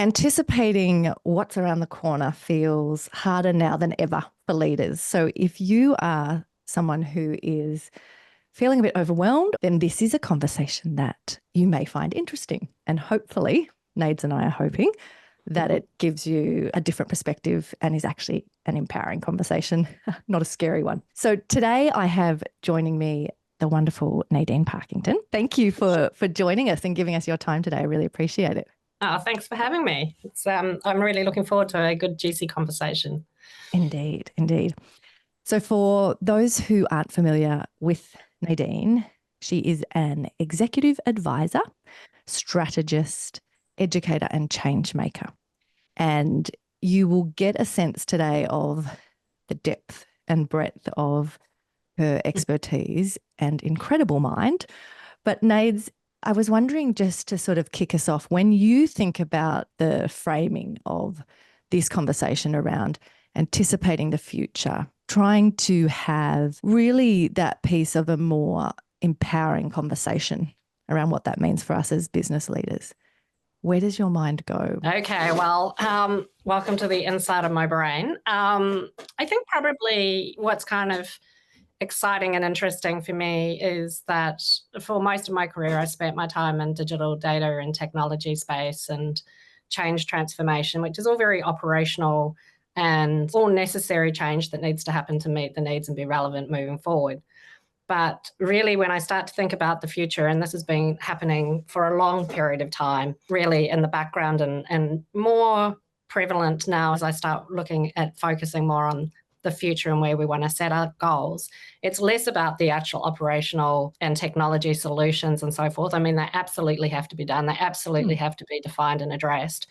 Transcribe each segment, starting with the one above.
Anticipating what's around the corner feels harder now than ever for leaders. So if you are someone who is feeling a bit overwhelmed, then this is a conversation that you may find interesting. And hopefully, Nades and I are hoping that it gives you a different perspective and is actually an empowering conversation, not a scary one. So today I have joining me the wonderful Nadine Parkington. Thank you for joining us and giving us your time today. I really appreciate it. Oh, thanks for having me. I'm really looking forward to a good, juicy conversation. Indeed, indeed. So for those who aren't familiar with Nadine, she is an executive advisor, strategist, educator, and change maker. And you will get a sense today of the depth and breadth of her expertise and incredible mind. But Nades, I was wondering, just to sort of kick us off, when you think about the framing of this conversation around anticipating the future, trying to have really that piece of a more empowering conversation around what that means for us as business leaders, where does your mind go? Okay, well, welcome to the inside of my brain. I think probably what's kind of exciting and interesting for me is that for most of my career, I spent my time in digital data and technology space and change transformation, which is all very operational and all necessary change that needs to happen to meet the needs and be relevant moving forward. But really, when I start to think about the future, and this has been happening for a long period of time, really in the background and more prevalent now as I start looking at focusing more on the future and where we want to set our goals, it's less about the actual operational and technology solutions and so forth. I mean, they absolutely have to be done. They absolutely have to be defined and addressed.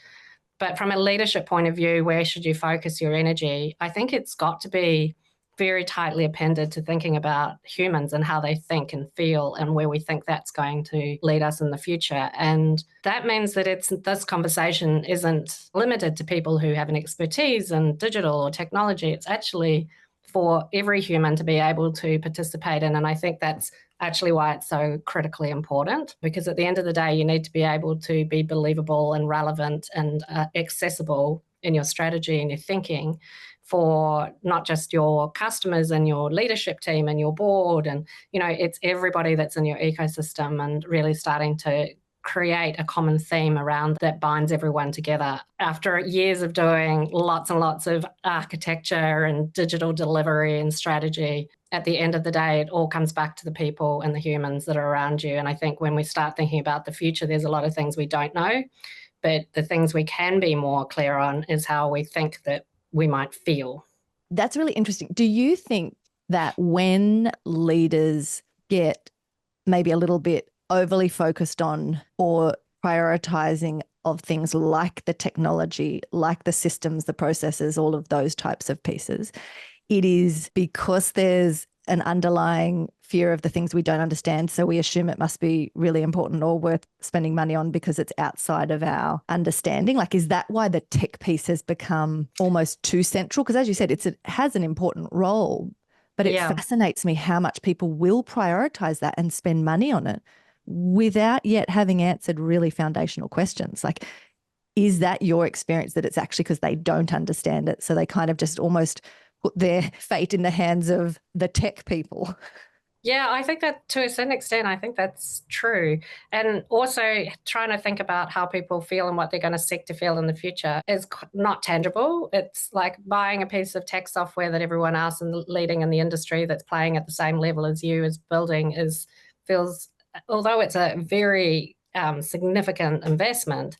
But from a leadership point of view, where should you focus your energy? I think it's got to be very tightly appended to thinking about humans and how they think and feel and where we think that's going to lead us in the future. And that means that this conversation isn't limited to people who have an expertise in digital or technology. It's actually for every human to be able to participate in. And I think that's actually why it's so critically important, because at the end of the day, you need to be able to be believable and relevant and accessible in your strategy and your thinking for not just your customers and your leadership team and your board. And, it's everybody that's in your ecosystem, and really starting to create a common theme around that binds everyone together. After years of doing lots and lots of architecture and digital delivery and strategy, at the end of the day, it all comes back to the people and the humans that are around you. And I think when we start thinking about the future, there's a lot of things we don't know, but the things we can be more clear on is how we think that we might feel. That's really interesting. Do you think that when leaders get maybe a little bit overly focused on or prioritizing of things like the technology, like the systems, the processes, all of those types of pieces, it is because there's an underlying fear of the things we don't understand, so we assume it must be really important or worth spending money on because it's outside of our understanding? Like, is that why the tech piece has become almost too central? Because as you said, it has an important role, but it fascinates me how much people will prioritize that and spend money on it without yet having answered really foundational questions. Like, is that your experience, that it's actually because they don't understand it, so they kind of just almost put their fate in the hands of the tech people? Yeah, I think that to a certain extent, I think that's true. And also trying to think about how people feel and what they're going to seek to feel in the future is not tangible. It's like buying a piece of tech software that everyone else leading in the industry that's playing at the same level as you is building feels, although it's a very significant investment,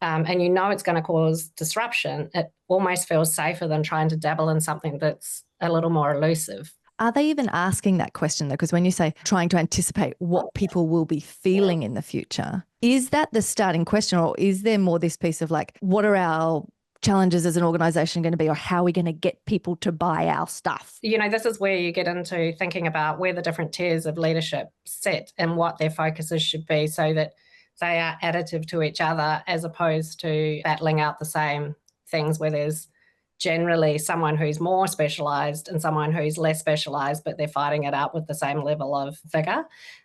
and it's going to cause disruption, it almost feels safer than trying to dabble in something that's a little more elusive. Are they even asking that question though? Because when you say trying to anticipate what people will be feeling in the future, is that the starting question, or is there more this piece of like, what are our challenges as an organisation going to be, or how are we going to get people to buy our stuff? This is where you get into thinking about where the different tiers of leadership sit and what their focuses should be, so that they are additive to each other as opposed to battling out the same things where there's generally someone who's more specialized and someone who's less specialized, but they're fighting it out with the same level of vigor.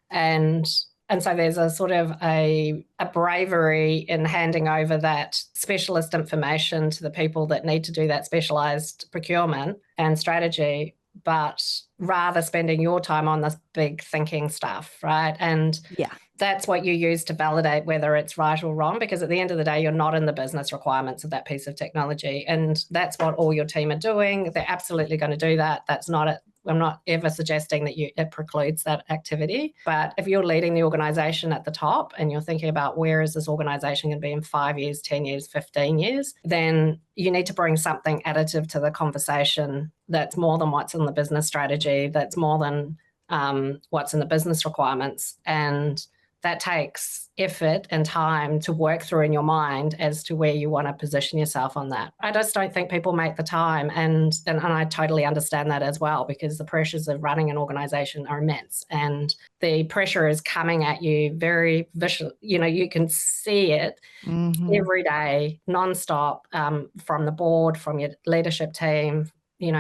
And And so there's a sort of a bravery in handing over that specialist information to the people that need to do that specialized procurement and strategy, but rather spending your time on this big thinking stuff, right? And Yeah. that's what you use to validate whether it's right or wrong, because at the end of the day, you're not in the business requirements of that piece of technology. And that's what all your team are doing. They're absolutely going to do that. That's not it. I'm not ever suggesting that it precludes that activity. But if you're leading the organization at the top and you're thinking about where is this organization going to be in 5 years, 10 years, 15 years, then you need to bring something additive to the conversation that's more than what's in the business strategy, that's more than what's in the business requirements. And that takes effort and time to work through in your mind as to where you want to position yourself on that. I just don't think people make the time. And I totally understand that as well, because the pressures of running an organization are immense. And the pressure is coming at you very visual. You can see it every day, nonstop, from the board, from your leadership team,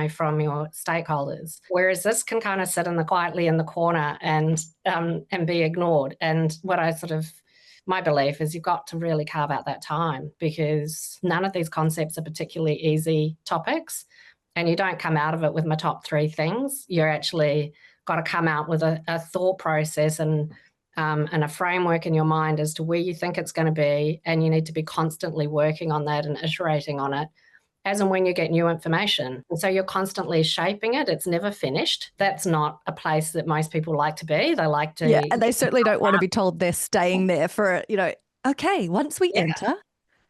from your stakeholders. Whereas this can kind of sit quietly in the corner and be ignored. And my belief is you've got to really carve out that time, because none of these concepts are particularly easy topics, and you don't come out of it with my top 3 things. You're actually got to come out with a thought process and a framework in your mind as to where you think it's going to be, and you need to be constantly working on that and iterating on it as and when you get new information. And so you're constantly shaping it. It's never finished. That's not a place that most people like to be. They like to... Yeah, and they certainly don't want to be told they're staying there for, okay, once we enter,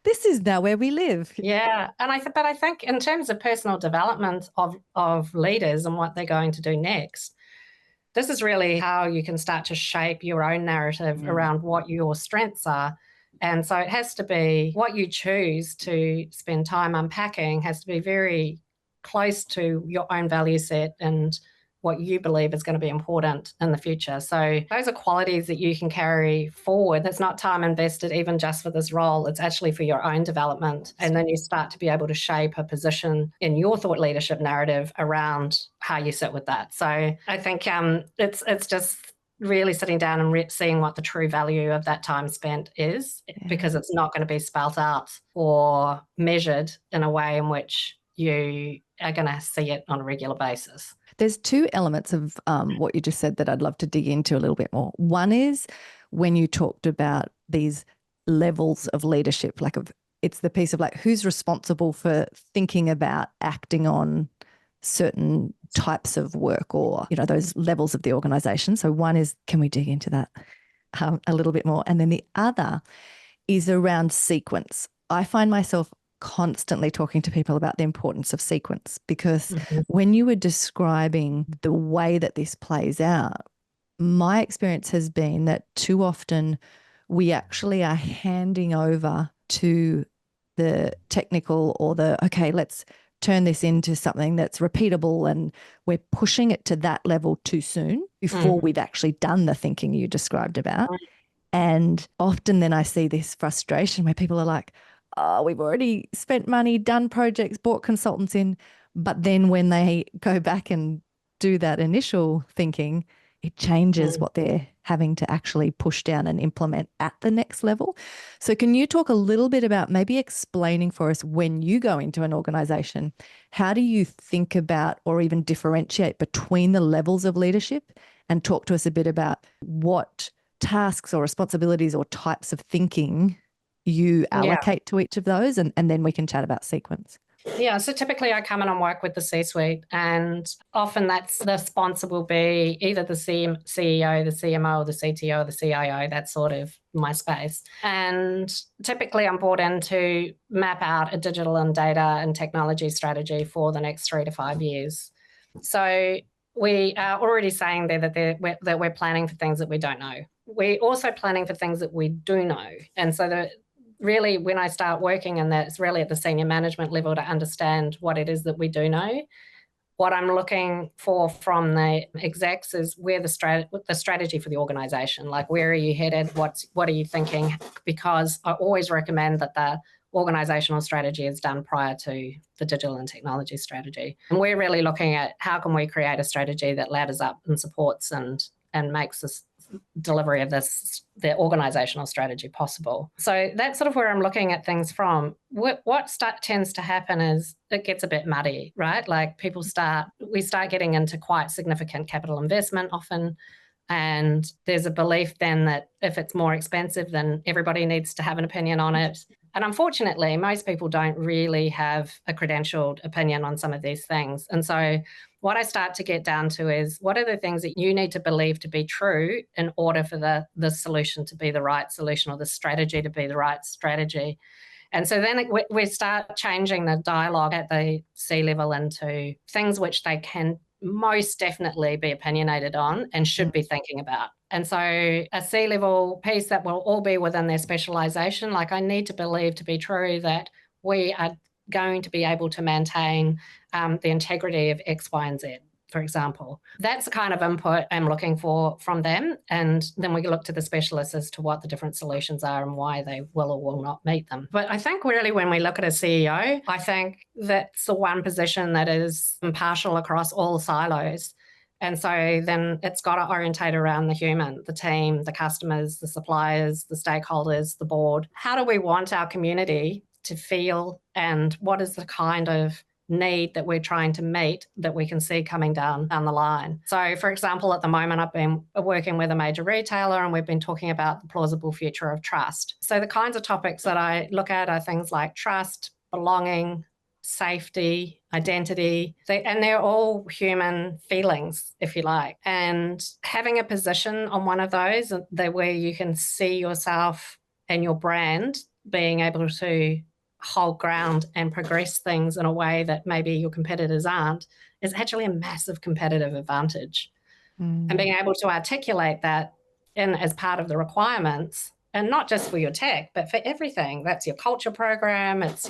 this is now where we live. Yeah, and I think in terms of personal development of leaders and what they're going to do next, this is really how you can start to shape your own narrative around what your strengths are. And so it has to be what you choose to spend time unpacking has to be very close to your own value set and what you believe is going to be important in the future. So those are qualities that you can carry forward. That's not time invested even just for this role. It's actually for your own development. And then you start to be able to shape a position in your thought leadership narrative around how you sit with that. So I think it's just really sitting down and seeing what the true value of that time spent is, because it's not going to be spelt out or measured in a way in which you are going to see it on a regular basis. There's 2 elements of what you just said that I'd love to dig into a little bit more. One is when you talked about these levels of leadership, it's the piece of who's responsible for thinking about acting on certain types of work or, those levels of the organization. So one is, can we dig into that a little bit more? And then the other is around sequence. I find myself constantly talking to people about the importance of sequence, because when you were describing the way that this plays out, my experience has been that too often we actually are handing over to the technical or okay, let's turn this into something that's repeatable, and we're pushing it to that level too soon before we've actually done the thinking you described about. And often then I see this frustration where people are like, oh, we've already spent money, done projects, bought consultants in, but then when they go back and do that initial thinking, it changes what they're having to actually push down and implement at the next level. So can you talk a little bit about maybe explaining for us, when you go into an organization, how do you think about or even differentiate between the levels of leadership, and talk to us a bit about what tasks or responsibilities or types of thinking you allocate to each of those, and then we can chat about sequence. Yeah, so typically I come in and work with the C-suite, and often the sponsor will be either the CEO, the CMO, or the CTO, or the CIO. That's sort of my space. And typically I'm brought in to map out a digital and data and technology strategy for the next 3 to 5 years. So we are already saying there that we're planning for things that we don't know. We're also planning for things that we do know. And so really, when I start working in that, it's really at the senior management level to understand what it is that we do know. What I'm looking for from the execs is where the strategy for the organisation, where are you headed? What are you thinking? Because I always recommend that the organisational strategy is done prior to the digital and technology strategy. And we're really looking at how can we create a strategy that ladders up and supports and makes this delivery of their organisational strategy possible. So that's sort of where I'm looking at things from. What tends to happen is it gets a bit muddy, right? Like we start getting into quite significant capital investment often. And there's a belief then that if it's more expensive, then everybody needs to have an opinion on it. And unfortunately, most people don't really have a credentialed opinion on some of these things. And so what I start to get down to is, what are the things that you need to believe to be true in order for the solution to be the right solution, or the strategy to be the right strategy? And so then we start changing the dialogue at the C-level into things which they can most definitely be opinionated on and should be thinking about. And so a C-level piece that will all be within their specialisation, like I need to believe to be true that we are going to be able to maintain the integrity of X, Y, and Z, for example. That's the kind of input I'm looking for from them. And then we look to the specialists as to what the different solutions are and why they will or will not meet them. But I think really when we look at a CEO, I think that's the one position that is impartial across all silos. And so then it's got to orientate around the human, the team, the customers, the suppliers, the stakeholders, the board. How do we want our community to feel, and what is the kind of need that we're trying to meet that we can see coming down the line? So, for example, at the moment, I've been working with a major retailer and we've been talking about the plausible future of trust. So the kinds of topics that I look at are things like trust, belonging, safety, identity, and they're all human feelings, if you like. And having a position on one of those where you can see yourself and your brand being able to hold ground and progress things in a way that maybe your competitors aren't is actually a massive competitive advantage. And being able to articulate that as part of the requirements, and not just for your tech, but for everything. That's your culture program, it's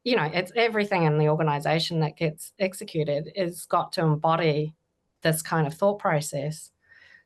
it's everything in the organisation that gets executed is got to embody this kind of thought process.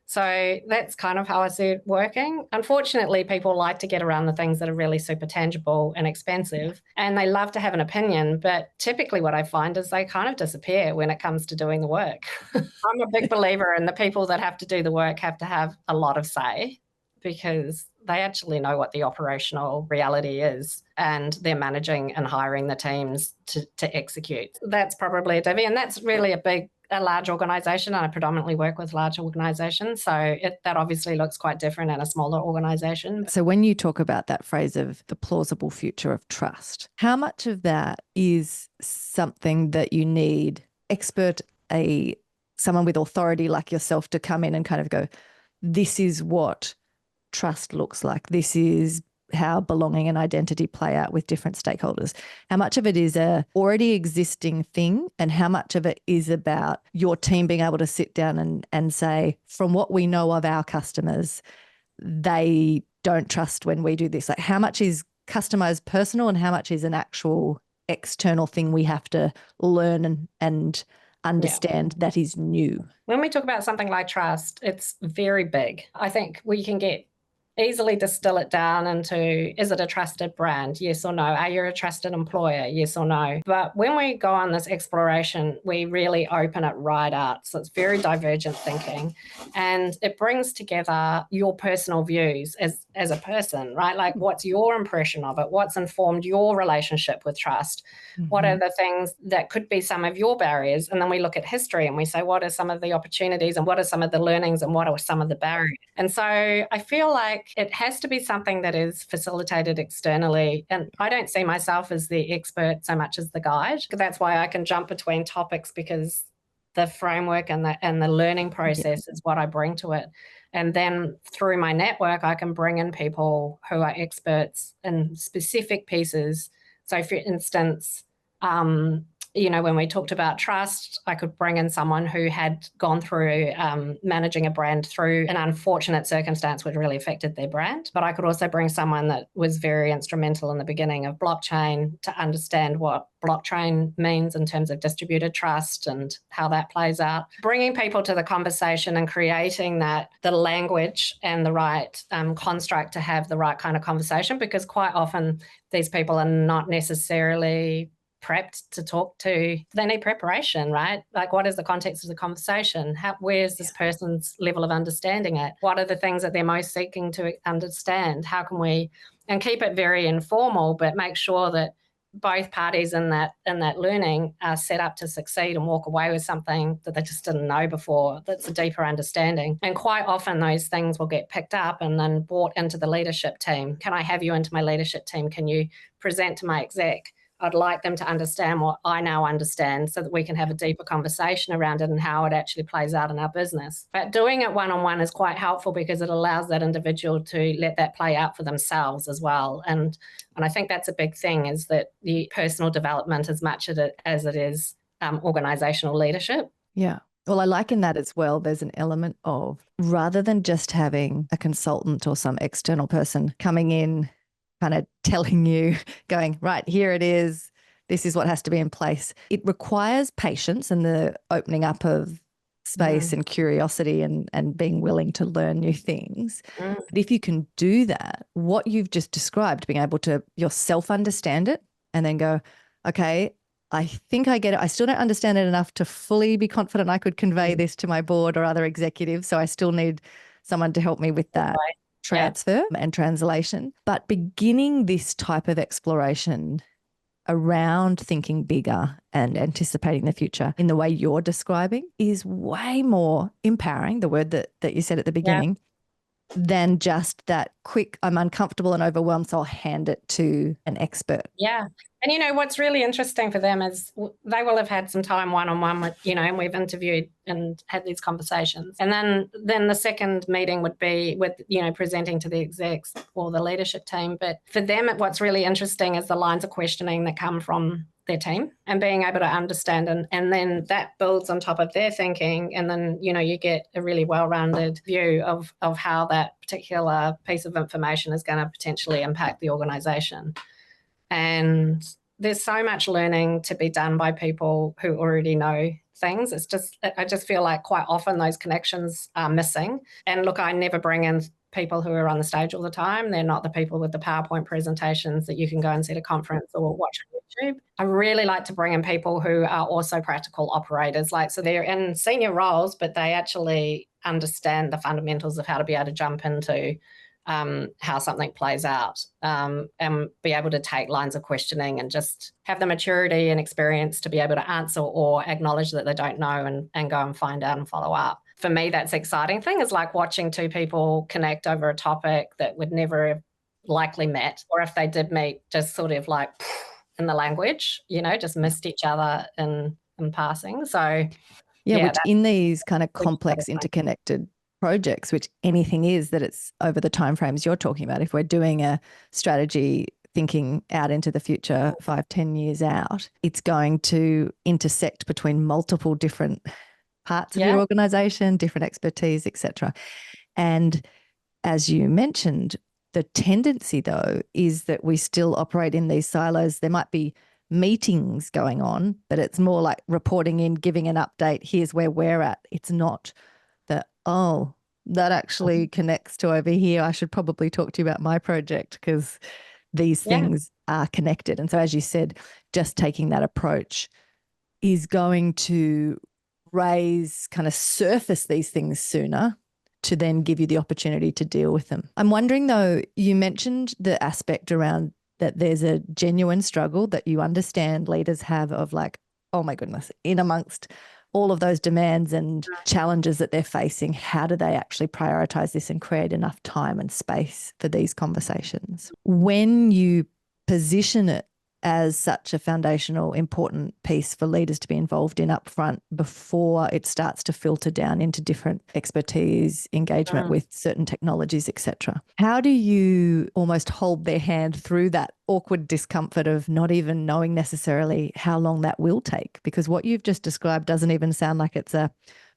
So that's kind of how I see it working. Unfortunately, people like to get around the things that are really super tangible and expensive, and they love to have an opinion. But typically what I find is they kind of disappear when it comes to doing the work. I'm a big believer in the people that have to do the work have to have a lot of say, because they actually know what the operational reality is, and they're managing and hiring the teams to execute. That's probably a divvy, and that's really a large organisation, and I predominantly work with large organisations. So that obviously looks quite different in a smaller organisation. So when you talk about that phrase of the plausible future of trust, how much of that is something that you need someone with authority like yourself to come in and kind of go, this is what trust looks like, this is how belonging and identity play out with different stakeholders? How much of it is a already existing thing, and how much of it is about your team being able to sit down and say, from what we know of our customers, they don't trust when we do this? Like, how much is customized personal and how much is an actual external thing we have to learn and understand that is new? When we talk about something like trust, it's very big. I think we can easily distill it down into, is it a trusted brand? Yes or no. Are you a trusted employer? Yes or no. But when we go on this exploration, we really open it right out. So it's very divergent thinking, and it brings together your personal views as a person, right? Like, what's your impression of it? What's informed your relationship with trust? Mm-hmm. What are the things that could be some of your barriers? And then we look at history and we say, what are some of the opportunities and what are some of the learnings and what are some of the barriers? And so I feel like it has to be something that is facilitated externally. And I don't see myself as the expert so much as the guide. That's why I can jump between topics, because the framework and the learning process is what I bring to it. And then through my network, I can bring in people who are experts in specific pieces. So for instance, when we talked about trust, I could bring in someone who had gone through managing a brand through an unfortunate circumstance which really affected their brand. But I could also bring someone that was very instrumental in the beginning of blockchain to understand what blockchain means in terms of distributed trust and how that plays out. Bringing people to the conversation and creating the language and the right construct to have the right kind of conversation, because quite often these people are not necessarily prepped to talk to. They need preparation, right? Like, what is the context of the conversation? Where's this person's level of understanding at? What are the things that they're most seeking to understand? How can we, and keep it very informal, but make sure that both parties in that learning are set up to succeed and walk away with something that they just didn't know before, that's a deeper understanding. And quite often those things will get picked up and then brought into the leadership team. Can I have you into my leadership team? Can you present to my exec? I'd like them to understand what I now understand so that we can have a deeper conversation around it and how it actually plays out in our business. But doing it one-on-one is quite helpful because it allows that individual to let that play out for themselves as well. And I think that's a big thing, is that the personal development as much as it is organisational leadership. Yeah. Well, I like in that as well, there's an element of, rather than just having a consultant or some external person coming in, kind of telling you, going, right, here it is, this is what has to be in place. It requires patience and the opening up of space and curiosity and being willing to learn new things. But if you can do that, what you've just described, being able to yourself understand it and then go, okay, I think I get it. I still don't understand it enough to fully be confident I could convey this to my board or other executives. So I still need someone to help me with that transfer and translation. But beginning this type of exploration around thinking bigger and anticipating the future in the way you're describing is way more empowering, the word that you said at the beginning, than just that quick, I'm uncomfortable and overwhelmed, so I'll hand it to an expert. Yeah. And, you know, what's really interesting for them is they will have had some time one-on-one with, you know, and we've interviewed and had these conversations. And then the second meeting would be with, you know, presenting to the execs or the leadership team. But for them, what's really interesting is the lines of questioning that come from their team and being able to understand. And then that builds on top of their thinking. And then, you know, you get a really well-rounded view of how that particular piece of information is going to potentially impact the organisation. And there's so much learning to be done by people who already know things. I just feel like quite often those connections are missing. And look, I never bring in people who are on the stage all the time. They're not the people with the PowerPoint presentations that you can go and see at a conference or watch on YouTube. I really like to bring in people who are also practical operators. So they're in senior roles, but they actually understand the fundamentals of how to be able to jump into how something plays out and be able to take lines of questioning and just have the maturity and experience to be able to answer or acknowledge that they don't know and go and find out and follow up. For me, that's the exciting thing, is like watching two people connect over a topic that would never have likely met, or if they did meet, just sort of like in the language, you know, just missed each other in passing. So which in these kind of complex interconnected projects, which anything is, that it's over the timeframes you're talking about. If we're doing a strategy thinking out into the future, 5-10 years out, it's going to intersect between multiple different parts of your organisation, different expertise, etc. And as you mentioned, the tendency though is that we still operate in these silos. There might be meetings going on, but it's more like reporting in, giving an update, here's where we're at. It's not that, oh, that actually connects to over here, I should probably talk to you about my project because these things are connected. And so, as you said, just taking that approach is going to kind of surface these things sooner to then give you the opportunity to deal with them. I'm wondering though, you mentioned the aspect around that there's a genuine struggle that you understand leaders have of like, oh my goodness, in amongst all of those demands and challenges that they're facing, how do they actually prioritize this and create enough time and space for these conversations? When you position it as such a foundational, important piece for leaders to be involved in upfront before it starts to filter down into different expertise, engagement with certain technologies, etc. How do you almost hold their hand through that awkward discomfort of not even knowing necessarily how long that will take? Because what you've just described doesn't even sound like it's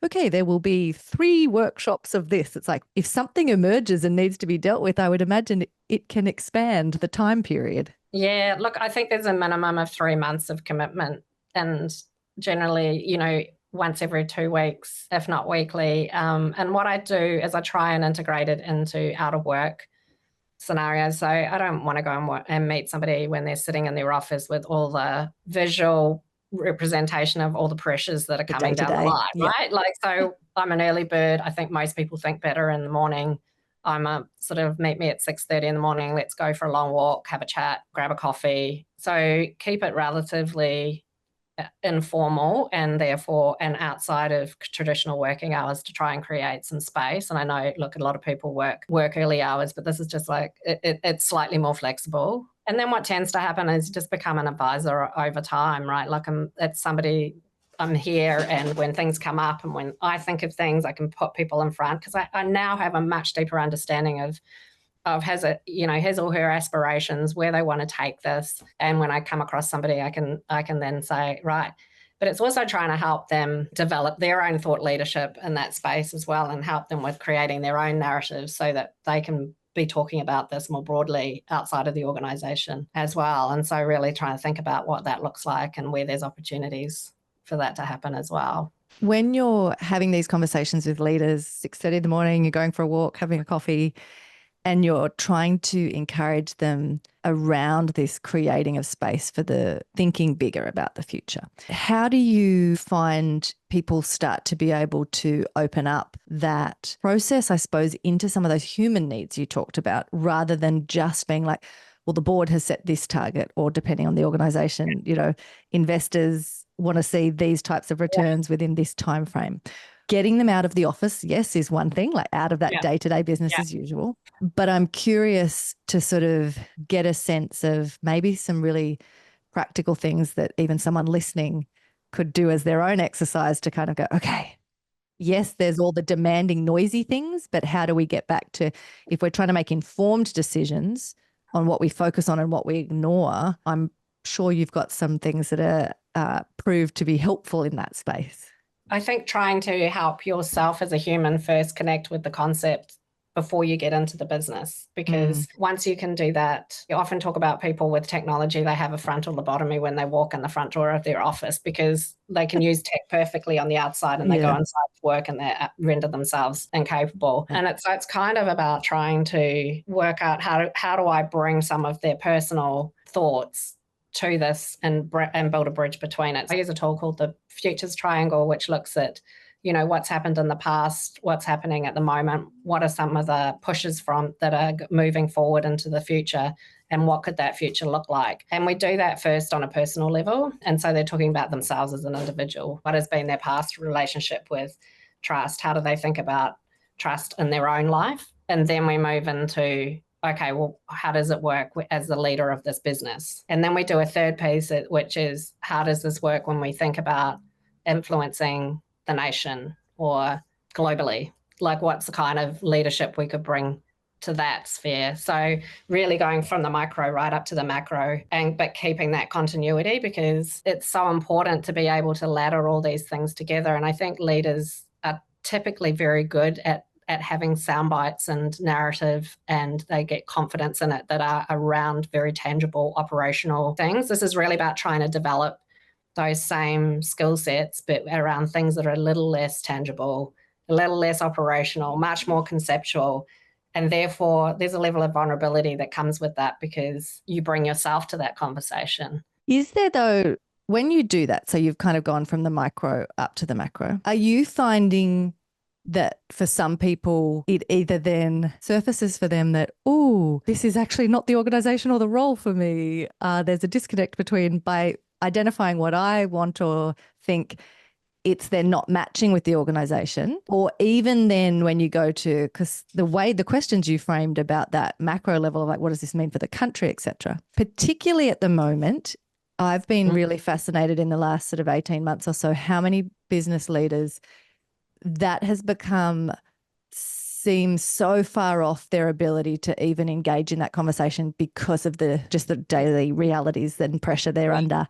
okay, there will be 3 workshops of this. It's like if something emerges and needs to be dealt with, I would imagine it can expand the time period. Yeah, look, I think there's a minimum of 3 months of commitment, and generally, you know, once every 2 weeks, if not weekly. And what I do is I try and integrate it into out of work scenarios. So I don't want to go and meet somebody when they're sitting in their office with all the visual representation of all the pressures that are coming down the line, right? Like, so I'm an early bird. I think most people think better in the morning. I'm a sort of meet me at 6:30 in the morning. Let's go for a long walk, have a chat, grab a coffee. So keep it relatively informal and therefore and outside of traditional working hours to try and create some space. And I know, look, a lot of people work early hours, but this is just like it's slightly more flexible. And then what tends to happen is just become an advisor over time, right? Like it's somebody, I'm here, and when things come up and when I think of things, I can put people in front because I now have a much deeper understanding of his or her aspirations, where they want to take this. And when I come across somebody, I can then say, right. But it's also trying to help them develop their own thought leadership in that space as well, and help them with creating their own narratives so that they can be talking about this more broadly outside of the organisation as well. And so really trying to think about what that looks like and where there's opportunities for that to happen as well. When you're having these conversations with leaders, 6:30 in the morning, you're going for a walk, having a coffee, and you're trying to encourage them around this creating of space for the thinking bigger about the future. How do you find people start to be able to open up that process, I suppose, into some of those human needs you talked about, rather than just being like, well, the board has set this target, or depending on the organisation, investors want to see these types of returns within this time frame. Getting them out of the office, yes, is one thing, like out of that day-to-day business as usual. But I'm curious to sort of get a sense of maybe some really practical things that even someone listening could do as their own exercise to kind of go, okay, yes, there's all the demanding, noisy things, but how do we get back to, if we're trying to make informed decisions on what we focus on and what we ignore, I'm sure you've got some things that are proved to be helpful in that space. I think trying to help yourself as a human first connect with the concept before you get into the business, because once you can do that, you often talk about people with technology, they have a frontal lobotomy when they walk in the front door of their office because they can use tech perfectly on the outside and they go inside to work and they render themselves incapable. And it's kind of about trying to work out how do I bring some of their personal thoughts to this and build a bridge between it. I use a tool called the Futures Triangle, which looks at, what's happened in the past, what's happening at the moment, what are some of the pushes that are moving forward into the future, and what could that future look like? And we do that first on a personal level. And so they're talking about themselves as an individual. What has been their past relationship with trust? How do they think about trust in their own life? And then we move into, okay, well, how does it work as the leader of this business? And then we do a third piece, which is, how does this work when we think about influencing the nation or globally? Like, what's the kind of leadership we could bring to that sphere? So really going from the micro right up to the macro, but keeping that continuity, because it's so important to be able to ladder all these things together. And I think leaders are typically very good at having sound bites and narrative, and they get confidence in it that are around very tangible operational things. This is really about trying to develop those same skill sets, but around things that are a little less tangible, a little less operational, much more conceptual. And therefore, there's a level of vulnerability that comes with that because you bring yourself to that conversation. Is there, though, when you do that, so you've kind of gone from the micro up to the macro, are you finding that for some people, it either then surfaces for them that, oh, this is actually not the organisation or the role for me? There's a disconnect between, by identifying what I want or think, it's then not matching with the organisation. Or even then when you go to, because the questions you framed about that macro level of like, what does this mean for the country, et cetera, particularly at the moment, I've been really fascinated in the last sort of 18 months or so, how many business leaders that has seems so far off their ability to even engage in that conversation because of the daily realities and pressure they're under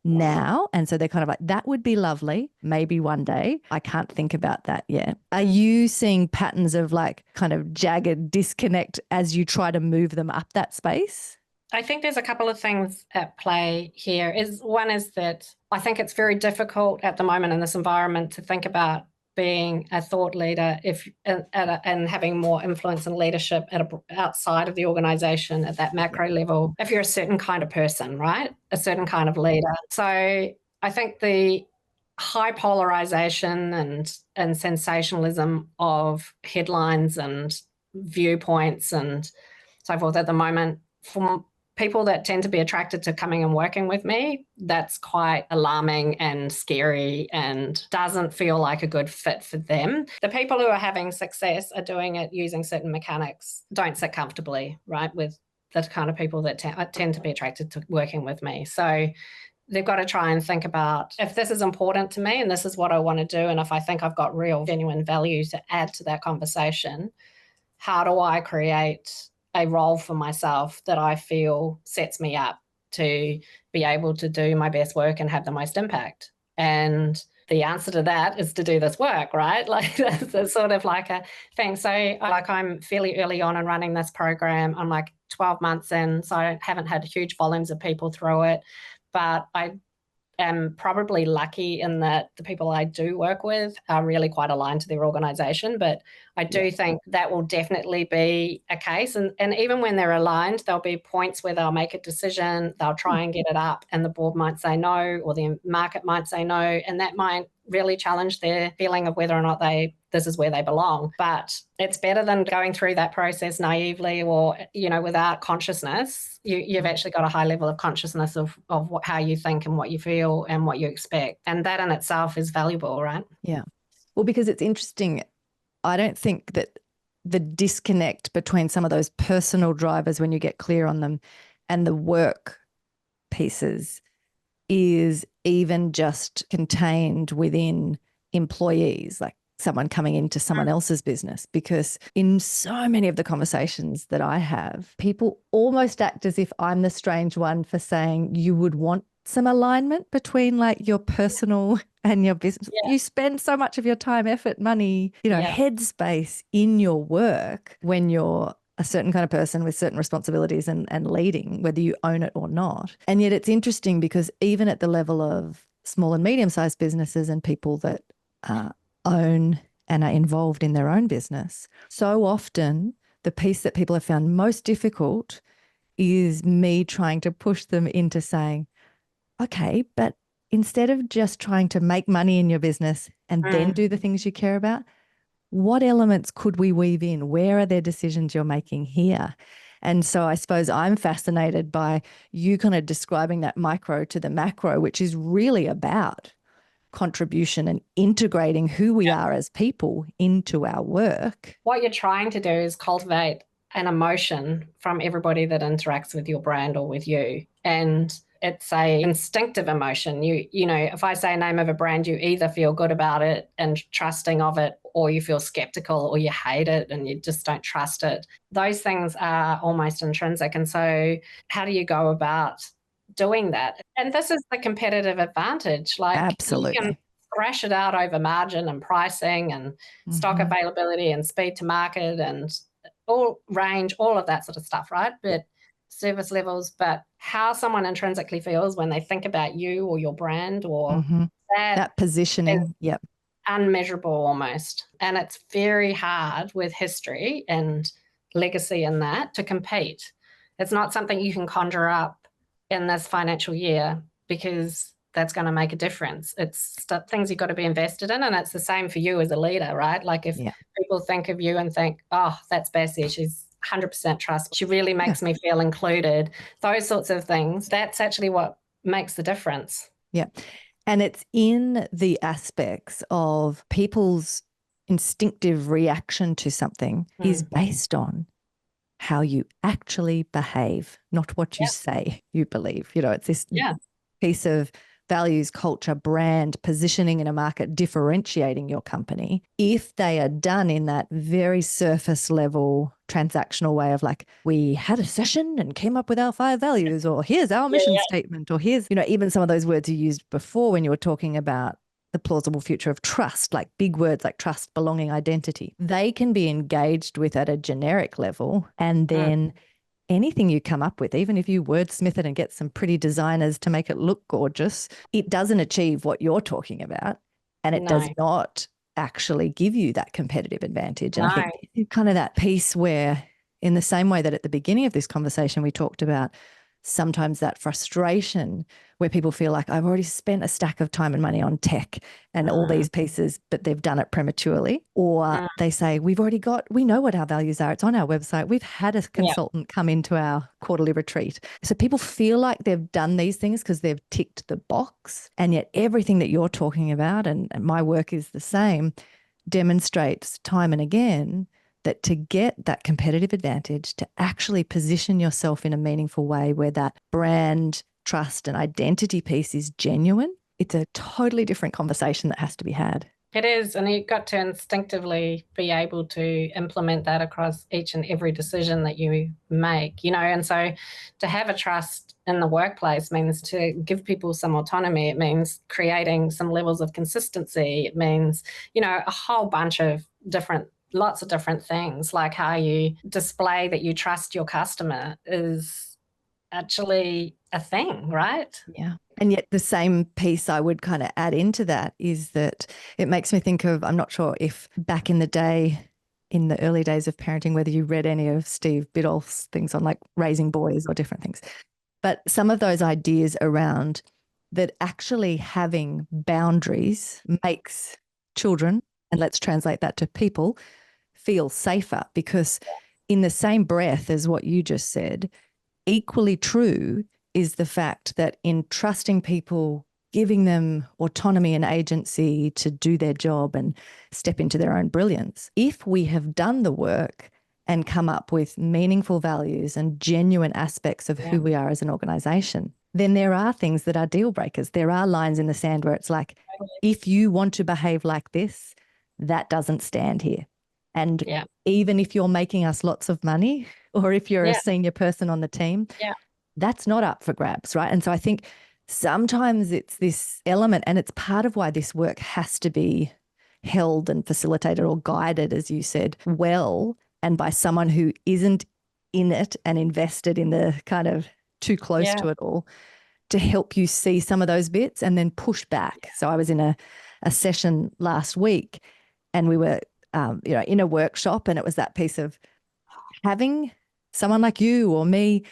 now. And so they're kind of like, that would be lovely, maybe one day. I can't think about that yet. Are you seeing patterns of like kind of jagged disconnect as you try to move them up that space? I think there's a couple of things at play here. One is that I think it's very difficult at the moment in this environment to think about being a thought leader and having more influence and leadership outside of the organisation at that macro level if you're a certain kind of person, right? A certain kind of leader. So I think the high polarization and sensationalism of headlines and viewpoints and so forth at the moment, from people that tend to be attracted to coming and working with me, that's quite alarming and scary and doesn't feel like a good fit for them. The people who are having success are doing it using certain mechanics, don't sit comfortably, right, with the kind of people that tend to be attracted to working with me. So they've got to try and think about, if this is important to me and this is what I want to do, and if I think I've got real, genuine value to add to that conversation, how do I create a role for myself that I feel sets me up to be able to do my best work and have the most impact? And the answer to that is to do this work, right? Like that's sort of like a thing. So like I'm fairly early on in running this program. I'm like 12 months in, so I haven't had huge volumes of people through it, but I am probably lucky in that the people I do work with are really quite aligned to their organisation. But I do think that will definitely be a case. And even when they're aligned, there'll be points where they'll make a decision, they'll try and get it up, and the board might say no, or the market might say no, and that might really challenge their feeling of whether or not this is where they belong. But it's better than going through that process naively or, without consciousness. You've actually got a high level of consciousness of how you think and what you feel and what you expect. And that in itself is valuable, right? Yeah. Well, because it's interesting. I don't think that the disconnect between some of those personal drivers when you get clear on them and the work pieces is even just contained within employees, like someone coming into someone else's business. Because in so many of the conversations that I have, people almost act as if I'm the strange one for saying you would want some alignment between like your personal and your business. Yeah. You spend so much of your time, effort, money, headspace in your work when you're a certain kind of person with certain responsibilities and leading, whether you own it or not. And yet it's interesting because even at the level of small and medium-sized businesses and people that own and are involved in their own business, so often the piece that people have found most difficult is me trying to push them into saying, okay, but instead of just trying to make money in your business and then do the things you care about, what elements could we weave in? Where are there decisions you're making here? And so I suppose I'm fascinated by you kind of describing that micro to the macro, which is really about contribution and integrating who we are as people into our work. What you're trying to do is cultivate an emotion from everybody that interacts with your brand or with you. And it's a instinctive emotion. If I say a name of a brand, you either feel good about it and trusting of it, or you feel skeptical, or you hate it and you just don't trust it. Those things are almost intrinsic. And so how do you go about doing that? And this is the competitive advantage. Like, absolutely, you can thrash it out over margin and pricing and stock availability and speed to market and all range, all of that sort of stuff, right? But service levels, but how someone intrinsically feels when they think about you or your brand or that positioning, unmeasurable almost. And it's very hard with history and legacy in that to compete. It's not something you can conjure up in this financial year because that's going to make a difference. It's things you've got to be invested in, and it's the same for you as a leader, right? Like if people think of you and think, oh, that's Bessi, she's 100% trust. She really makes me feel included. Those sorts of things. That's actually what makes the difference. Yeah. And it's in the aspects of people's instinctive reaction to something is based on how you actually behave, not what you say you believe. It's this piece of values, culture, brand, positioning in a market, differentiating your company. If they are done in that very surface level transactional way of like, we had a session and came up with our 5 values, or here's our mission statement, or here's, even some of those words you used before when you were talking about the plausible future of trust, like big words like trust, belonging, identity. They can be engaged with at a generic level, and then anything you come up with, even if you wordsmith it and get some pretty designers to make it look gorgeous, it doesn't achieve what you're talking about, and it does not actually give you that competitive advantage. And No. I think kind of that piece where, in the same way that at the beginning of this conversation we talked about sometimes that frustration where people feel like, I've already spent a stack of time and money on tech and all these pieces, but they've done it prematurely. Or they say, we know what our values are. It's on our website. We've had a consultant come into our quarterly retreat. So people feel like they've done these things because they've ticked the box. And yet everything that you're talking about, and my work is the same, demonstrates time and again that to get that competitive advantage, to actually position yourself in a meaningful way where that brand, trust and identity piece is genuine, it's a totally different conversation that has to be had. It is, and you've got to instinctively be able to implement that across each and every decision that you make, and so to have a trust in the workplace means to give people some autonomy. It means creating some levels of consistency. It means, a whole bunch of lots of different things, like how you display that you trust your customer is actually a thing, right? Yeah. And yet the same piece I would kind of add into that is that it makes me think of, I'm not sure if back in the day, in the early days of parenting, whether you read any of Steve Biddulph's things on like raising boys or different things, but some of those ideas around that actually having boundaries makes children, and let's translate that to people, feel safer, because in the same breath as what you just said, equally true is the fact that in trusting people, giving them autonomy and agency to do their job and step into their own brilliance, if we have done the work and come up with meaningful values and genuine aspects of who we are as an organisation, then there are things that are deal breakers. There are lines in the sand where it's like, if you want to behave like this, that doesn't stand here. And even if you're making us lots of money, or if you're a senior person on the team, that's not up for grabs, right? And so I think sometimes it's this element, and it's part of why this work has to be held and facilitated or guided, as you said, well, and by someone who isn't in it and invested in the kind of too close to it all, to help you see some of those bits and then push back. So I was in a session last week, and we were in a workshop, and it was that piece of having someone like you or me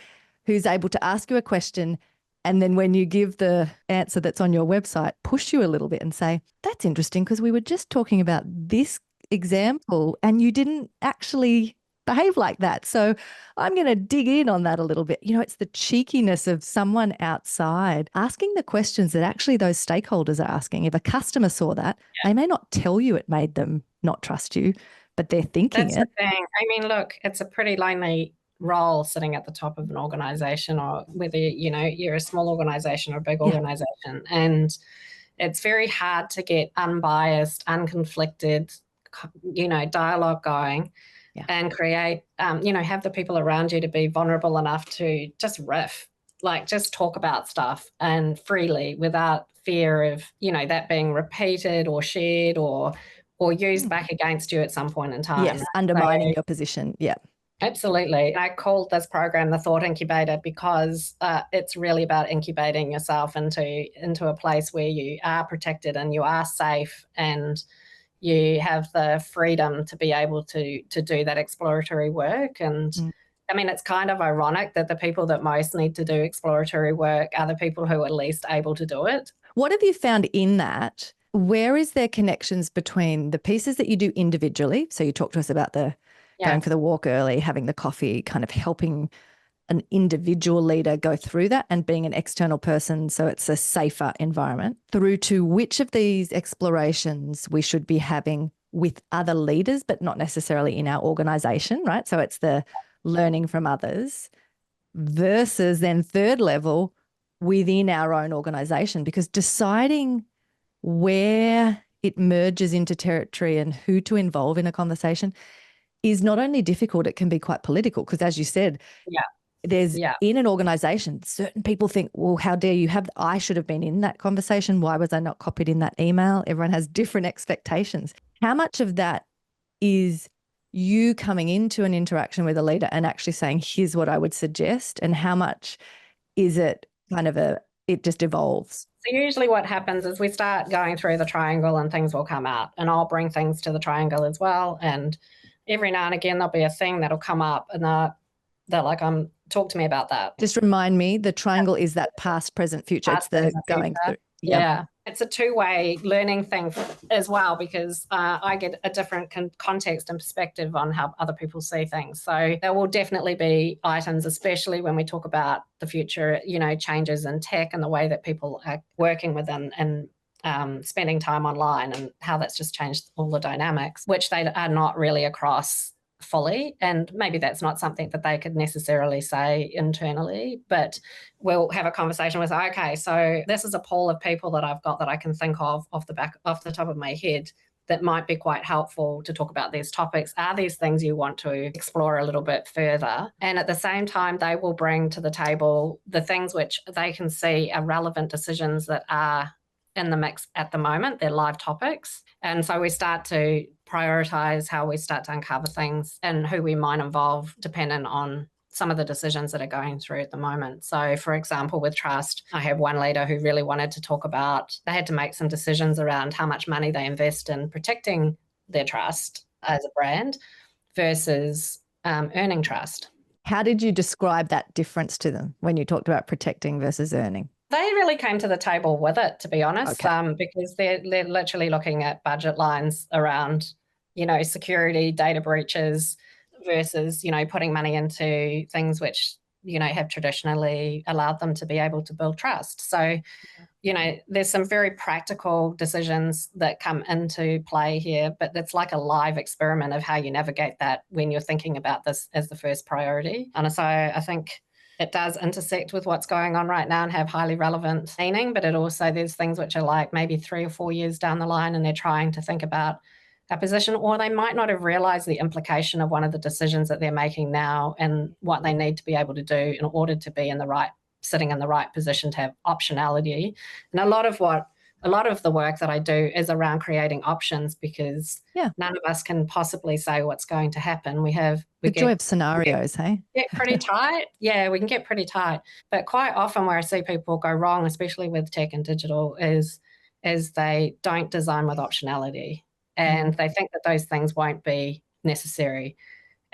who's able to ask you a question, and then when you give the answer that's on your website, push you a little bit and say, that's interesting because we were just talking about this example and you didn't actually behave like that. So I'm going to dig in on that a little bit. It's the cheekiness of someone outside asking the questions that actually those stakeholders are asking. If a customer saw that, they may not tell you it made them not trust you, but they're thinking That's the thing. I mean, look, it's a pretty lonely role sitting at the top of an organization, or whether you're a small organization or a big organization, and it's very hard to get unbiased, unconflicted dialogue going and create have the people around you to be vulnerable enough to just riff, like just talk about stuff and freely without fear of that being repeated or shared or used back against you at some point in time. Yes, undermining your position. Yeah. Absolutely. I called this program the Thought Incubator because it's really about incubating yourself into a place where you are protected and you are safe and you have the freedom to be able to do that exploratory work. And I mean, it's kind of ironic that the people that most need to do exploratory work are the people who are least able to do it. What have you found in that? Where is there connections between the pieces that you do individually? So you talked to us about the going for the walk early, having the coffee, kind of helping an individual leader go through that and being an external person so it's a safer environment, through to which of these explorations we should be having with other leaders, but not necessarily in our organisation, right? So it's the learning from others versus then third level within our own organisation, because deciding where it merges into territory and who to involve in a conversation is not only difficult, it can be quite political, because as you said, there's in an organisation, certain people think, well, how dare you have, I should have been in that conversation. Why was I not copied in that email? Everyone has different expectations. How much of that is you coming into an interaction with a leader and actually saying, here's what I would suggest? And how much is it kind of a it just evolves? So usually what happens is we start going through the triangle and things will come out, and I'll bring things to the triangle as well. And every now and again, there'll be a thing that'll come up and they're like, talk to me about that. Just remind me, the triangle is that past, present, future. Past, it's the present, going future. through. Yeah. It's a two-way learning thing as well, because I get a different context and perspective on how other people see things. So there will definitely be items, especially when we talk about the future, changes in tech and the way that people are working within and spending time online, and how that's just changed all the dynamics, which they are not really across fully. And maybe that's not something that they could necessarily say internally, but we'll have a conversation with, okay, so this is a pool of people that I've got that I can think of off the top of my head that might be quite helpful to talk about these topics. Are these things you want to explore a little bit further? And at the same time, they will bring to the table the things which they can see are relevant decisions that are in the mix at the moment. They're live topics. And so we start to prioritize how we start to uncover things and who we might involve depending on some of the decisions that are going through at the moment. So for example, with trust, I had one leader who really wanted to talk about, they had to make some decisions around how much money they invest in protecting their trust as a brand versus earning trust. How did you describe that difference to them when you talked about protecting versus earning? They really came to the table with it, to be honest, Okay. because they're literally looking at budget lines around, security, data breaches versus, putting money into things which, have traditionally allowed them to be able to build trust. So, there's some very practical decisions that come into play here, but it's like a live experiment of how you navigate that when you're thinking about this as the first priority. And so I think it does intersect with what's going on right now and have highly relevant meaning, but it also, there's things which are like maybe 3 or 4 years down the line and they're trying to think about a position, or they might not have realized the implication of one of the decisions that they're making now and what they need to be able to do in order to be sitting in the right position to have optionality. And a lot of the work that I do is around creating options, because none of us can possibly say what's going to happen. The joy of scenarios, hey? Get pretty tight. Yeah, we can get pretty tight. But quite often where I see people go wrong, especially with tech and digital, is they don't design with optionality. And they think that those things won't be necessary.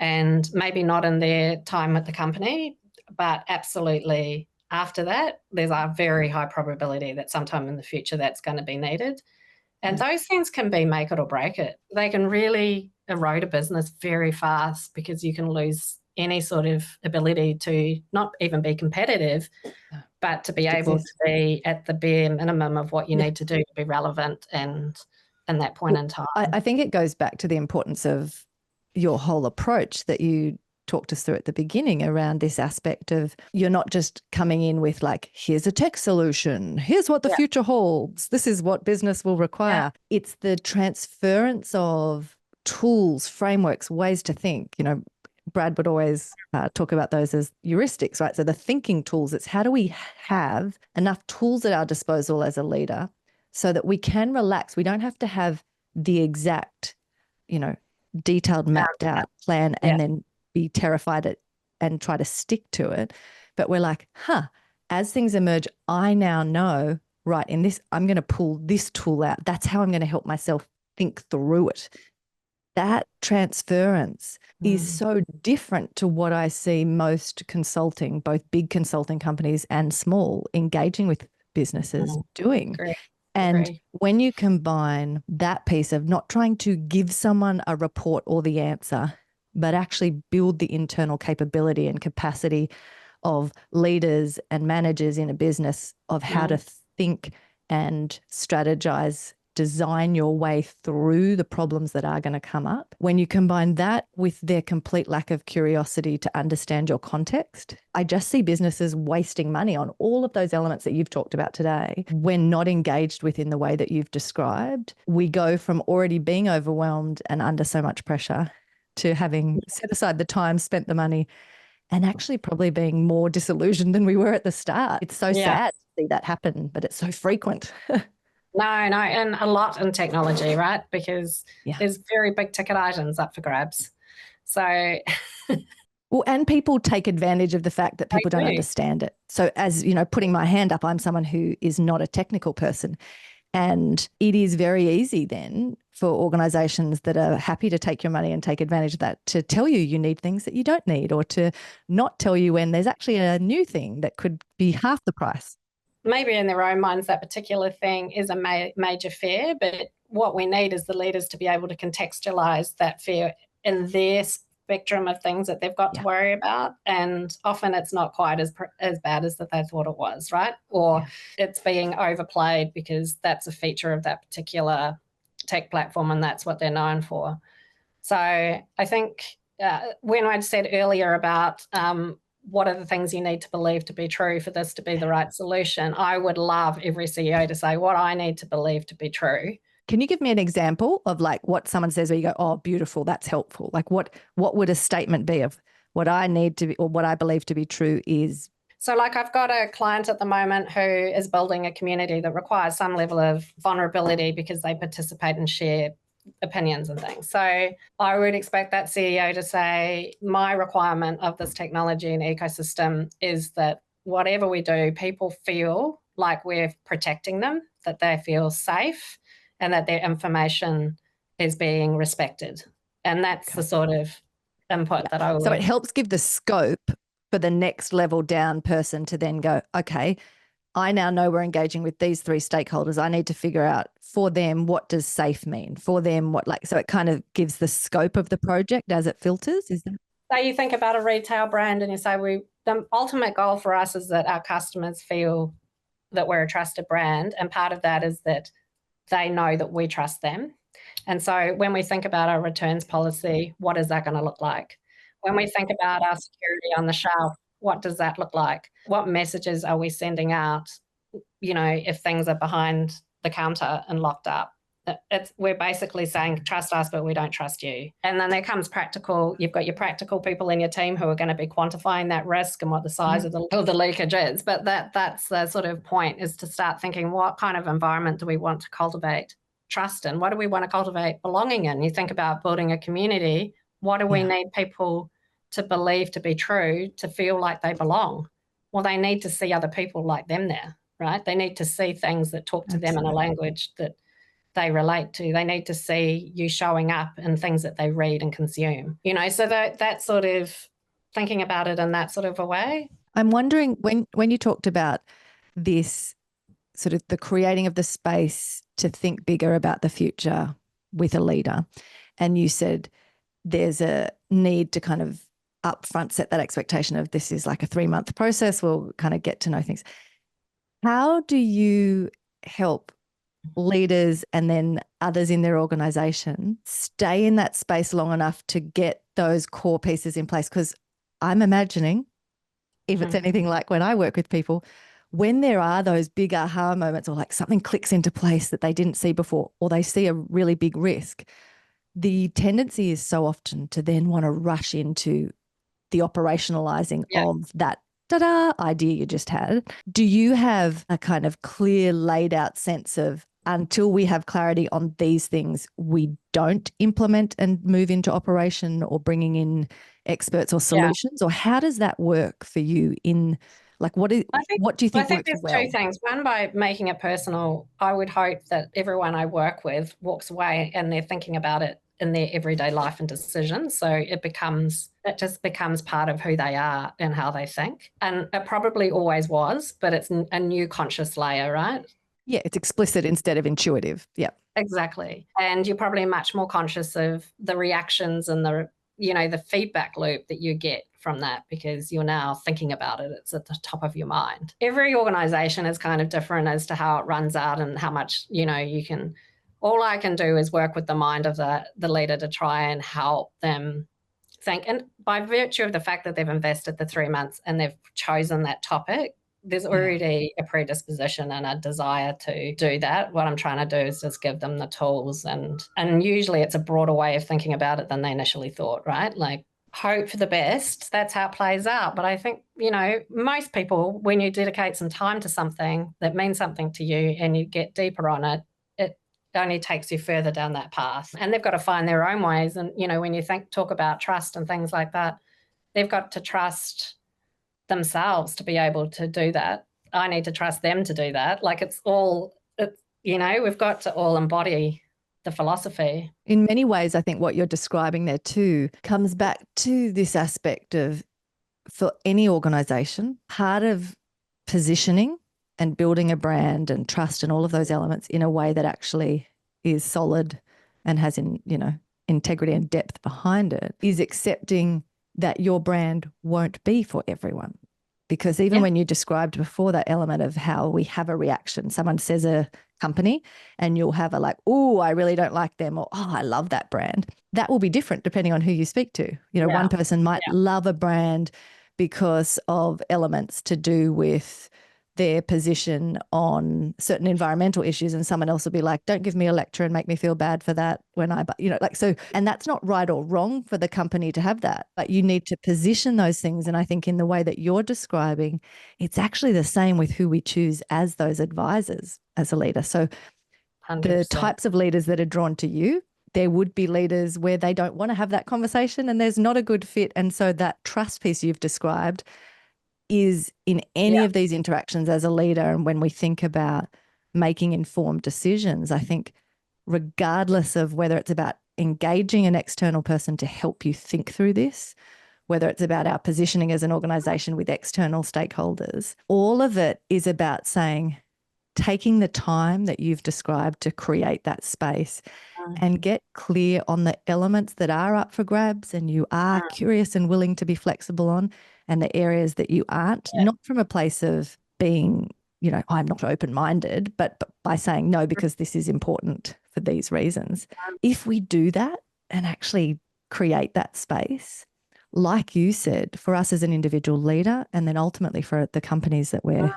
And maybe not in their time at the company, but absolutely after that, there's a very high probability that sometime in the future that's going to be needed. And those things can be make it or break it. They can really erode a business very fast, because you can lose any sort of ability to not even be competitive, but to be able to be at the bare minimum of what you need to do to be relevant and in that point in time. I think it goes back to the importance of your whole approach that you talked us through at the beginning around this aspect of, you're not just coming in with like, here's a tech solution, here's what the future holds, this is what business will require. It's the transference of tools, frameworks, ways to think. Brad would always talk about those as heuristics, right? So the thinking tools, it's how do we have enough tools at our disposal as a leader so that we can relax. We don't have to have the exact, detailed, mapped out plan and then be terrified and try to stick to it. But we're like, as things emerge, I now know, right, in this, I'm going to pull this tool out. That's how I'm going to help myself think through it. That transference is so different to what I see most consulting, both big consulting companies and small, engaging with businesses doing. Great. And when you combine that piece of not trying to give someone a report or the answer, but actually build the internal capability and capacity of leaders and managers in a business of how to think and strategize, design your way through the problems that are going to come up. When you combine that with their complete lack of curiosity to understand your context, I just see businesses wasting money on all of those elements that you've talked about today. When not engaged with in the way that you've described, we go from already being overwhelmed and under so much pressure to having set aside the time, spent the money, and actually probably being more disillusioned than we were at the start. It's so sad to see that happen, but it's so frequent. No, and a lot in technology, right? Because there's very big ticket items up for grabs. So Well, and people take advantage of the fact that people don't do. understand it. So as, you know, putting my hand up, I'm someone who is not a technical person. And it is very easy then for organisations that are happy to take your money and take advantage of that to tell you need things that you don't need, or to not tell you when there's actually a new thing that could be half the price. Maybe in their own minds that particular thing is a major fear, but what we need is the leaders to be able to contextualise that fear in their spectrum of things that they've got to worry about. And often it's not quite as bad as that they thought it was, right? Or it's being overplayed because that's a feature of that particular tech platform and that's what they're known for. So I think when I'd said earlier about what are the things you need to believe to be true for this to be the right solution, I would love every CEO to say what I need to believe to be true. Can you give me an example of like what someone says where you go, oh, beautiful, that's helpful? Like what would a statement be of what I need to be, or what I believe to be true is? So like I've got a client at the moment who is building a community that requires some level of vulnerability because they participate and share opinions and things. So I would expect that CEO to say, my requirement of this technology and ecosystem is that whatever we do, people feel like we're protecting them, that they feel safe, and that their information is being respected. And that's the sort of input that I would. So it helps give the scope for the next level down person to then go, okay, I now know we're engaging with these three stakeholders. I need to figure out for them, what does safe mean? For them, what like, so it kind of gives the scope of the project as it filters, is that? So you think about a retail brand and you say, the ultimate goal for us is that our customers feel that we're a trusted brand. And part of that is that they know that we trust them. And so when we think about our returns policy, what is that going to look like? When we think about our security on the shelf, what does that look like? What messages are we sending out, you know, if things are behind the counter and locked up? We're basically saying, trust us, but we don't trust you. And then there comes practical. You've got your practical people in your team who are going to be quantifying that risk and what the size of the leakage is. But that's the sort of point, is to start thinking, what kind of environment do we want to cultivate trust in? What do we want to cultivate belonging in? You think about building a community. What do we need people to believe to be true, to feel like they belong? Well, they need to see other people like them there, right? They need to see things that talk to them in a language that they relate to. They need to see you showing up in things that they read and consume, you know, so that sort of thinking about it in that sort of a way. I'm wondering, when you talked about this sort of the creating of the space to think bigger about the future with a leader, and you said there's a need to kind of upfront set that expectation of this is like a 3-month process, we'll kind of get to know things. How do you help leaders and then others in their organization stay in that space long enough to get those core pieces in place? Because I'm imagining, if it's anything like when I work with people, when there are those big aha moments, or like something clicks into place that they didn't see before, or they see a really big risk, the tendency is so often to then want to rush into the operationalizing of that idea you just had. Do you have a kind of clear laid out sense of, until we have clarity on these things, we don't implement and move into operation or bringing in experts or solutions? Or how does that work for you in, like, what do you think works well? I think there's two things. One, by making it personal, I would hope that everyone I work with walks away and they're thinking about it in their everyday life and decisions. So it just becomes part of who they are and how they think. And it probably always was, but it's a new conscious layer, right? Yeah, it's explicit instead of intuitive. Yeah, exactly. And you're probably much more conscious of the reactions and the feedback loop that you get from that, because you're now thinking about it. It's at the top of your mind. Every organization is kind of different as to how it runs out and how much, you can. All I can do is work with the mind of the leader to try and help them think. And by virtue of the fact that they've invested the 3 months and they've chosen that topic, there's already a predisposition and a desire to do that. What I'm trying to do is just give them the tools, and usually it's a broader way of thinking about it than they initially thought, right? Like, hope for the best. That's how it plays out. But I think, most people, when you dedicate some time to something that means something to you and you get deeper on it, it only takes you further down that path. And they've got to find their own ways. And, when you talk about trust and things like that, they've got to trust themselves to be able to do that. I need to trust them to do that. Like we've got to all embody the philosophy. In many ways, I think what you're describing there too comes back to this aspect of, for any organisation, part of positioning and building a brand and trust and all of those elements in a way that actually is solid and has integrity and depth behind it is accepting that your brand won't be for everyone. Because even when you described before that element of how we have a reaction, someone says a company and you'll have a like, oh, I really don't like them, or, oh, I love that brand. That will be different depending on who you speak to. One person might love a brand because of elements to do with their position on certain environmental issues, and someone else will be like, don't give me a lecture and make me feel bad for that when and that's not right or wrong for the company to have that, but you need to position those things. And I think in the way that you're describing, it's actually the same with who we choose as those advisors as a leader. So 100%. The types of leaders that are drawn to you, there would be leaders where they don't want to have that conversation and there's not a good fit. And so that trust piece you've described is in any of these interactions as a leader. And when we think about making informed decisions, I think regardless of whether it's about engaging an external person to help you think through this, whether it's about our positioning as an organisation with external stakeholders, all of it is about saying, taking the time that you've described to create that space and get clear on the elements that are up for grabs and you are curious and willing to be flexible on, and the areas that you aren't, not from a place of being, I'm not open-minded, but by saying no, because this is important for these reasons. If we do that and actually create that space, like you said, for us as an individual leader, and then ultimately for the companies that we're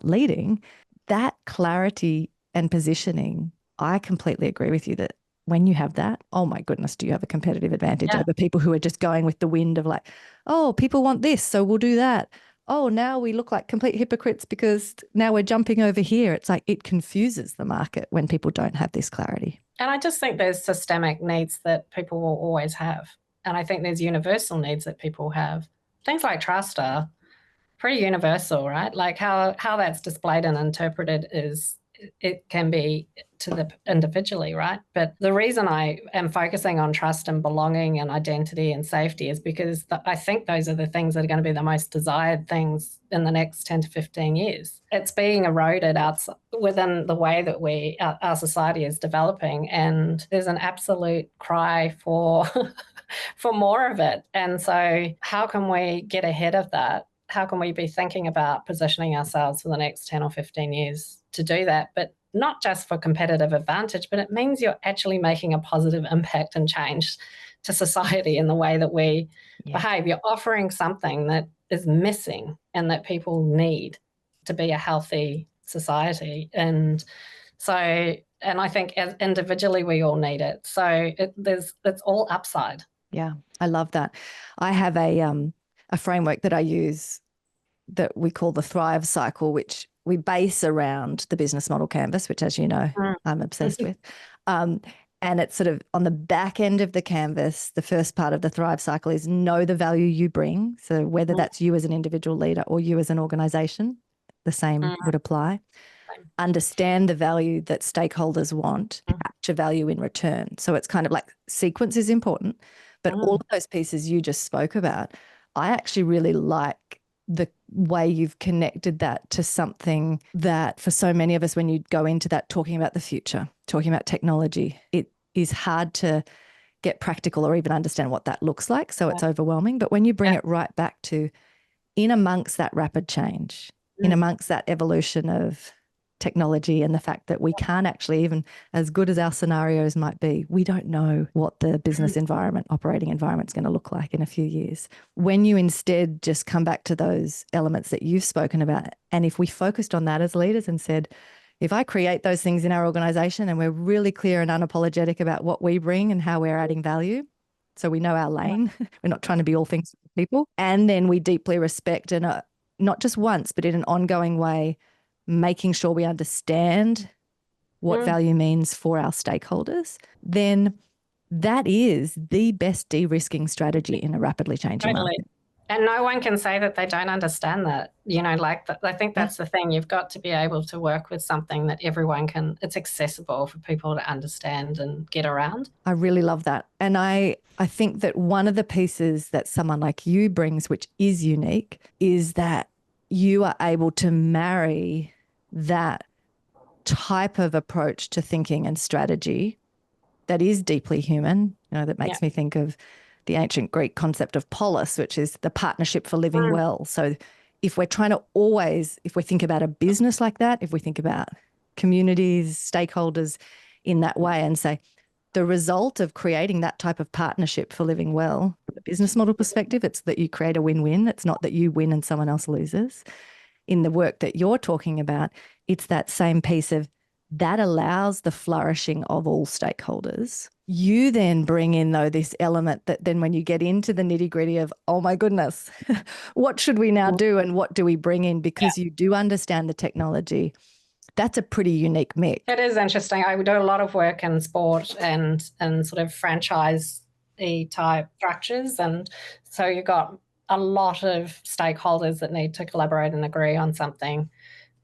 leading, that clarity and positioning, I completely agree with you that when you have that, oh my goodness, do you have a competitive advantage over people who are just going with the wind of like, oh, people want this, so we'll do that. Oh, now we look like complete hypocrites because now we're jumping over here. It's like it confuses the market when people don't have this clarity. And I just think there's systemic needs that people will always have. And I think there's universal needs that people have. Things like trust are pretty universal, right? Like how that's displayed and interpreted it can be to the individually, right? But the reason I am focusing on trust and belonging and identity and safety is because I think those are the things that are going to be the most desired things in the next 10 to 15 years. It's being eroded outside within the way that our society is developing, and there's an absolute cry for for more of it. And so how can we get ahead of that? How can we be thinking about positioning ourselves for the next 10 or 15 years to do that? But not just for competitive advantage, but it means you're actually making a positive impact and change to society in the way that we behave. You're offering something that is missing and that people need to be a healthy society. And I think as individually we all need it. So it's all upside. Yeah, I love that. I have a framework that I use that we call the Thrive cycle, which we base around the business model canvas, which, as you know, I'm obsessed with. And it's sort of on the back end of the canvas, the first part of the Thrive cycle is know the value you bring. So whether that's you as an individual leader or you as an organisation, the same would apply. Understand the value that stakeholders want, capture value in return. So it's kind of like sequence is important, but all of those pieces you just spoke about, I actually really like the way you've connected that to something that for so many of us, when you go into that, talking about the future, talking about technology, it is hard to get practical or even understand what that looks like. So it's overwhelming. But when you bring it right back to in amongst that rapid change, in amongst that evolution of technology and the fact that we can't actually, even as good as our scenarios might be, we don't know what the business environment, operating environment is going to look like in a few years. When you instead just come back to those elements that you've spoken about, and if we focused on that as leaders and said, if I create those things in our organisation and we're really clear and unapologetic about what we bring and how we're adding value, so we know our lane, we're not trying to be all things to people, and then we deeply respect and not just once, but in an ongoing way, making sure we understand what value means for our stakeholders, then that is the best de-risking strategy in a rapidly changing market. And no one can say that they don't understand that, I think that's the thing. You've got to be able to work with something that everyone it's accessible for people to understand and get around. I really love that. And I think that one of the pieces that someone like you brings, which is unique, is that you are able to marry that type of approach to thinking and strategy that is deeply human, that makes me think of the ancient Greek concept of polis, which is the partnership for living well. So if we're trying to if we think about a business like that, if we think about communities, stakeholders in that way and say, the result of creating that type of partnership for living well, from a business model perspective, it's that you create a win-win. It's not that you win and someone else loses. In the work that you're talking about, it's that same piece of that allows the flourishing of all stakeholders. You then bring in, though, this element that then when you get into the nitty-gritty of, oh my goodness, what should we now do and what do we bring in? Because you do understand the technology. That's a pretty unique mix. It is interesting. I do a lot of work in sport and sort of franchise type structures. And so you've got a lot of stakeholders that need to collaborate and agree on something.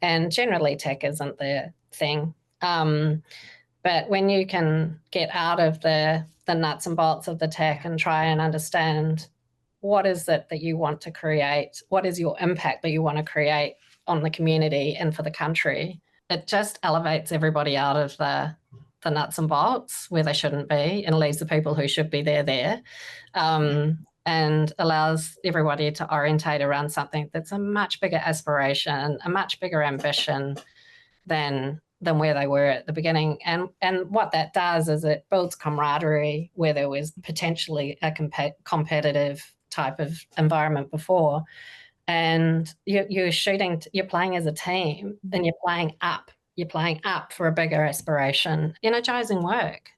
And generally tech isn't their thing. But when you can get out of the nuts and bolts of the tech and try and understand what is it that you want to create, what is your impact that you want to create on the community and for the country, it just elevates everybody out of the nuts and bolts where they shouldn't be and leaves the people who should be there. And allows everybody to orientate around something that's a much bigger aspiration, a much bigger ambition than where they were at the beginning. And what that does is it builds camaraderie where there was potentially a competitive type of environment before. And you're playing as a team, and you're playing up for a bigger aspiration. Energizing work.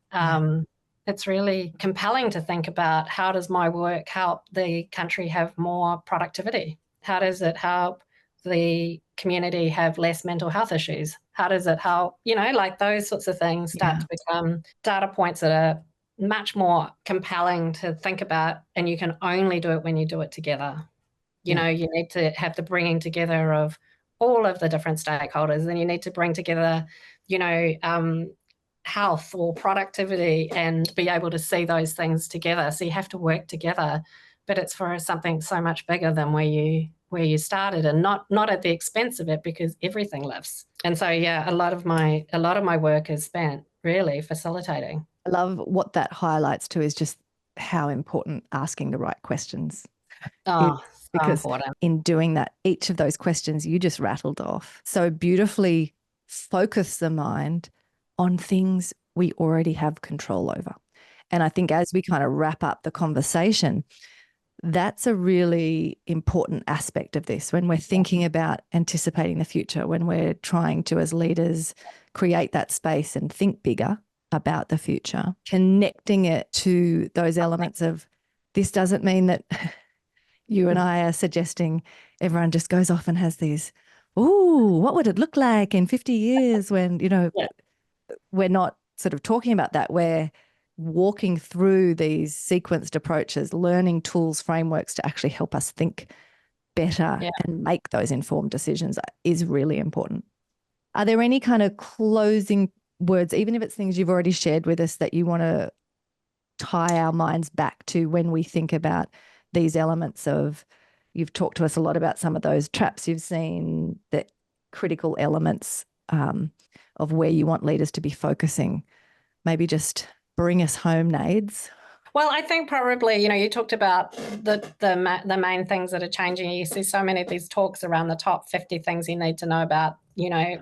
It's really compelling to think about, how does my work help the country have more productivity? How does it help the community have less mental health issues? How does it help, those sorts of things start to become data points that are much more compelling to think about, and you can only do it when you do it together. You need to have the bringing together of all of the different stakeholders, and you need to bring together, health or productivity and be able to see those things together. So you have to work together, but it's for something so much bigger than where you started, and not at the expense of it, because everything lifts. And so, a lot of my work is spent really facilitating. I love what that highlights too, is just how important asking the right questions. Because in doing that, each of those questions you just rattled off so beautifully focus the mind on things we already have control over. And I think as we kind of wrap up the conversation, that's a really important aspect of this when we're thinking about anticipating the future, when we're trying to, as leaders, create that space and think bigger about the future, connecting it to those elements of, this doesn't mean that you and I are suggesting everyone just goes off and has these, what would it look like in 50 years when, we're not sort of talking about that. We're walking through these sequenced approaches, learning tools, frameworks to actually help us think better and make those informed decisions is really important. Are there any kind of closing words, even if it's things you've already shared with us, that you want to tie our minds back to when we think about these elements of, you've talked to us a lot about some of those traps you've seen, the critical elements of where you want leaders to be focusing? Maybe just bring us home, Nades. Well, I think probably, you talked about the main things that are changing. You see so many of these talks around the top 50 things you need to know about,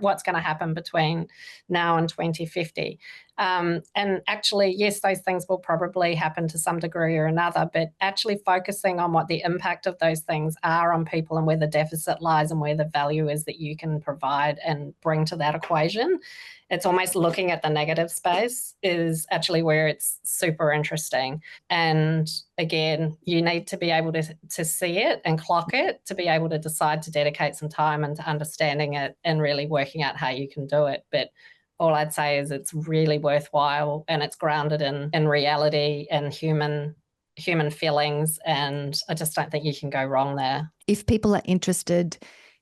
what's going to happen between now and 2050. And actually, yes, those things will probably happen to some degree or another, but actually focusing on what the impact of those things are on people and where the deficit lies and where the value is that you can provide and bring to that equation. It's almost looking at the negative space is actually where it's super interesting. And again, you need to be able to see it and clock it to be able to decide to dedicate some time into understanding it and really working out how you can do it. But all I'd say is it's really worthwhile, and it's grounded in reality and human human feelings, and I just don't think you can go wrong there. If people are interested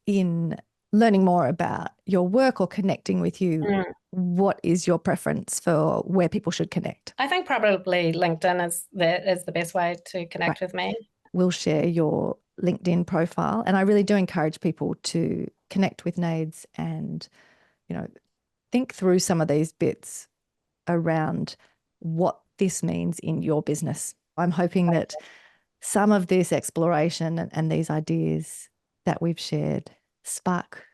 in learning more about your work or connecting with you, what is your preference for where people should connect? I think probably LinkedIn is the best way to connect with me. We'll share your LinkedIn profile, and I really do encourage people to connect with Nades and, you know, think through some of these bits around what this means in your business. I'm hoping that some of this exploration and these ideas that we've shared spark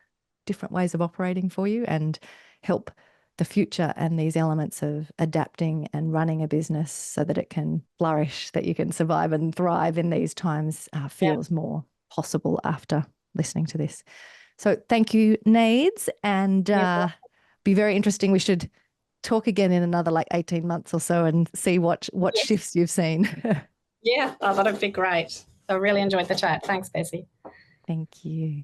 different ways of operating for you and help the future and these elements of adapting and running a business so that it can flourish, that you can survive and thrive in these times feels more possible after listening to this. So thank you, Nades, and be very interesting. We should talk again in another 18 months or so and see what shifts you've seen. Yeah, that'd be great. I really enjoyed the chat. Thanks, Bessi. Thank you.